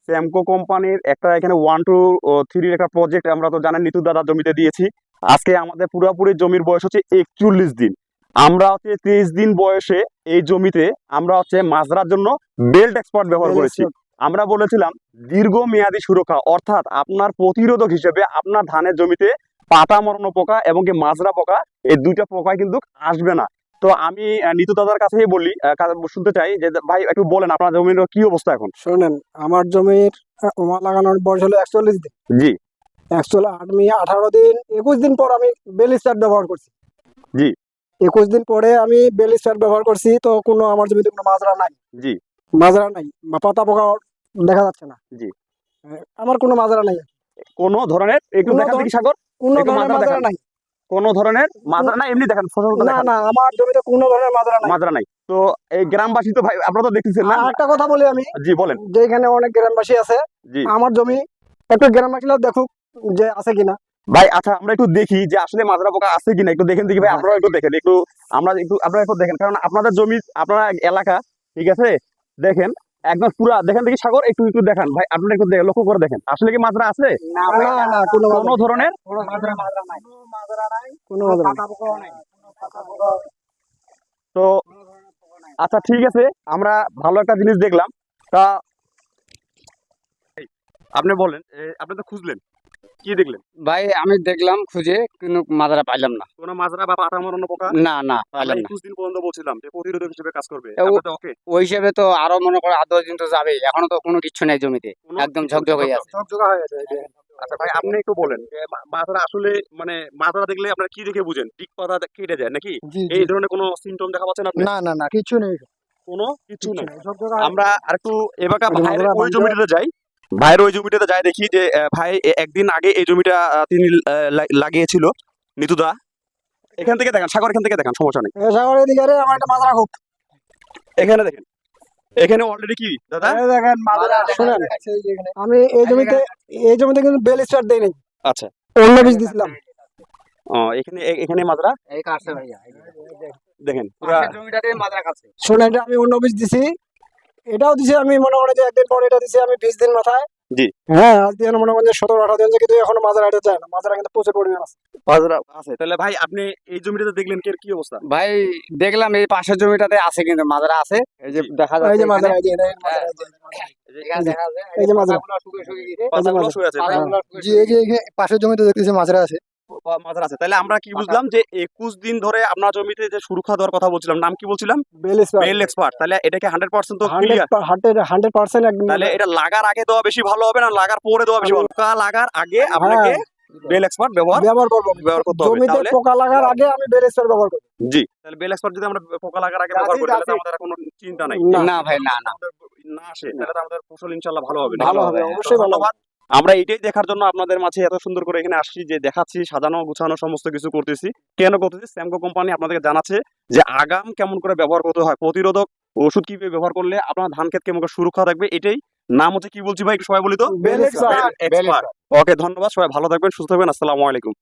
স্যামকো কোম্পানির একটা এখানে 1 2 3 একটা প্রজেক্ট আমরা তো জানেন নিতু দাদা জমিতে দিয়েছি। আজকে আমাদের পুরোপুরি জমির বয়স হচ্ছে 41 দিন। আমরা হচ্ছে 23 দিন বয়সে এই জমিতে আমরা হচ্ছে মাজরার জন্য বেল্ট এক্সপার্ট ব্যবহার করেছি। আমরা বলেছিলাম দীর্ঘমেয়াদী সুরক্ষা, অর্থাৎ আপনার প্রতিরোধক হিসেবে আপনার ধানের জমিতে পাতা মরানো পোকা এবং কি মাজরা পোকা, এই দুইটা পোকা কিন্তু আসবে না। তো আমি নিতু দাদার কাছেই বলি, শুনতে চাই যে ভাই একটু বলেন আপনার জমির কি অবস্থা এখন। শোনেন, আমার জমির ওমা লাগানোর বয়স হলো 41 দিন। জি। আমি 18 দিন 21 দিন পর আমি বেল স্টার ব্যবহার করছি। জি। 21 দিন পরে আমি বেল স্টার ব্যবহার করছি, তো কোনো আমার জমিতে কোনো মাজরা নাই। জি। মাজরা নাই বা পাতা পোকা দেখা যাচ্ছে না। জি। আমার কোনো মাজরা নাই, কোনো ধরনের একটু কোনো দেখা দেখি সাগর, কোনো একটু ধরনের মাজরা মাজরা দেখান। নাই। কোনো ধরনের মাজরা নাই, এমনি দেখেন ফসলটা না দেখান। না, আমার জমিতে কোনো ধরনের মাজরা নাই। মাজরা নাই। তো এই গ্রামবাসী তো ভাই আপনারা তো দেখতেছেন না। আর একটা কথা বলি আমি, জি বলেন। যে এখানে অনেক গ্রামবাসী আছে, জি আমার জমি একটু গ্রামবাসীরা দেখুক যে আছে কিনা। ভাই, আচ্ছা আমরা একটু দেখি যে আসলে মাজরা পোকা আছে কিনা, একটু দেখেন দেখি ভাই, আপনারা একটু দেখেন, একটু আপনারা একটু দেখেন, কারণ আপনাদের জমি আপনারা এলাকা, ঠিক আছে, দেখেন একদম পুরা দেখেন দেখি সাগর, একটু একটু দেখান ভাই, আপনারা একটু লক্ষ্য করে দেখেন আসলে কি মাজরা আছে। না না, কোনো ধরনের কোনো মাজরা নাই, কোনো মাজরা নাই। তো আচ্ছা ঠিক আছে, আমরা ভালো একটা জিনিস দেখলাম। তা আপনি বলেন, আপনি তো খুঁজলেন, কি দেখলেন? ভাই আমি দেখলাম খুঁজে, কিন্তু মাজরা পাইলাম না। কোনো মাজরা বা পাতা মরানো পোকা না না পাইলাম না। 21 দিন পর্যন্ত বলছিলাম যে প্রতিরোধক হিসেবে কাজ করবে, ও- আপনাদের ওকে? ওই হিসেবে তো আরো মনে করো 8 10 দিন তো যাবে, এখনো তো কোনো কিছু নেই জমিতে, কোনো একদম কিছু ঝকঝক হয়ে আছে। ঝকঝকা হয়ে গেছে। আচ্ছা ভাই, আপনি একটু বলেন যে মাজরা আসলে মানে মাজরা দেখলে আপনারা কি দেখে বুঝেন? টিক পাতা কেটে যায় নাকি? জি এই ধরনের কোনো সিমটম দেখা পাচ্ছেন আপনি? না না না, কিছু নেই, কোনো কিছু নেই। ঝকঝকা। আমরা আরেকটু এবার ওই ভাইয়ের মাজরা ওই বাঁধতে- জমিটাতে যাই। ভাইয়ের ওই জমিটাতে যাই, দেখি যে ভাই একদিন আগে এই জমিটা তিনি লাগিয়েছিল নিতুদা। এখান থেকে দেখেন সাগর, এখান থেকে দেখেন, সমস্যা নেই। সাগরের দিকে রে, আমার একটা মাজরা খুব। এখানে দেখেন, এখানে অলরেডি কি দাদা, এই দেখেন মাজরা। শুনেন, আমি এই জমিতে কিন্তু বেল স্টার দেই নাই, আচ্ছা অন্য বীজ দিছিলাম। এখানে এখানে মাজরা এই কাটছে ভাইয়া, দেখেন পুরা। পাশের জমিটাতে মাজরা কাটছে। শুনেন, এটা আমি অন্য বীজ দিছি, এটাও দিছি আমি মনে করি যে একদিন পরে, এটা দিছি আমি 20 দিন মাথায়। জি। হ্যাঁ, আজ দিয়ে মনে করেন যে 17 18 দিন, কিন্তু এখনো মাজরা এটা যায় না। মাজরা কিন্তু প্রচুর পরিমাণ আছে। মাজরা আছে। তাহলে ভাই আপনি এই জমিটাতে দেখলেন কি অবস্থা? ভাই দেখলাম এই পাশের জমিটাতে আছে, কিন্তু মাজরা আছে, এই যে দেখা এই যাচ্ছে যে মাজরা, এখানে। এই যে এটা মাজরা, এই যে। এখানে দেখা যাচ্ছে এই যে মাজরা। পাতাগুলো শুকিয়ে শুকিয়ে গেছে। পাতাগুলো শুয়ে আছে, পাতাগুলো শুকিয়ে জি, এই যে এখানে পাশের জমিতে দেখতেছি মাজরা আছে। মাজরা আছে। তাহলে আমরা কি বুঝলাম যে 21 দিন ধরে আপনার জমিতে যে সুরক্ষা দেওয়ার কথা বলছিলাম, নাম কি বলছিলাম? Bell star bell expert. তাহলে এটাকে 100% তো ক্লিয়ার। 100% একদম। তাহলে এটা লাগার আগে দেওয়া বেশি ভালো হবে না লাগার পরে দেওয়া বেশি ভালো? পোকা লাগার আগে আপনাকে বেল এক্সপার্ট ব্যবহার করতে হবে। জমিতে তাহলে পোকা লাগার আগে আমি বেল স্টার ব্যবহার করি। জি, তাহলে বেল এক্সপার্ট যদি আমরা পোকা লাগার আগে ব্যবহার করি, তাহলে তো আমাদের আর কোনো চিন্তা নাই। না ভাই, না না না আসে, তাহলে তো আমাদের ফসল ইনশাআল্লাহ ভালো হবে। ভালো হবে, অবশ্যই ভালো হবে। ধন্যবাদ। আমরা এটাই দেখার জন্য আপনাদের মাঝে এত সুন্দর করে এখানে আসছি, যে দেখাচ্ছি, সাজানো গুছানো সমস্ত কিছু করতেছি। কেন করতেছি? স্যামকো কোম্পানি আপনাদেরকে জানাচ্ছে যে আগাম কেমন করে ব্যবহার করতে হয়, প্রতিরোধক ওষুধ কিভাবে ব্যবহার করলে আপনার ধান ক্ষেত কেমন করে সুরক্ষা থাকবে। এটাই নাম হচ্ছে, কি বলছি ভাই একটু সবাই বলি তো, বেল এক্সপার্ট। ওকে, ধন্যবাদ। সবাই ভালো থাকবেন, সুস্থ থাকবেন। আসসালামু আলাইকুম।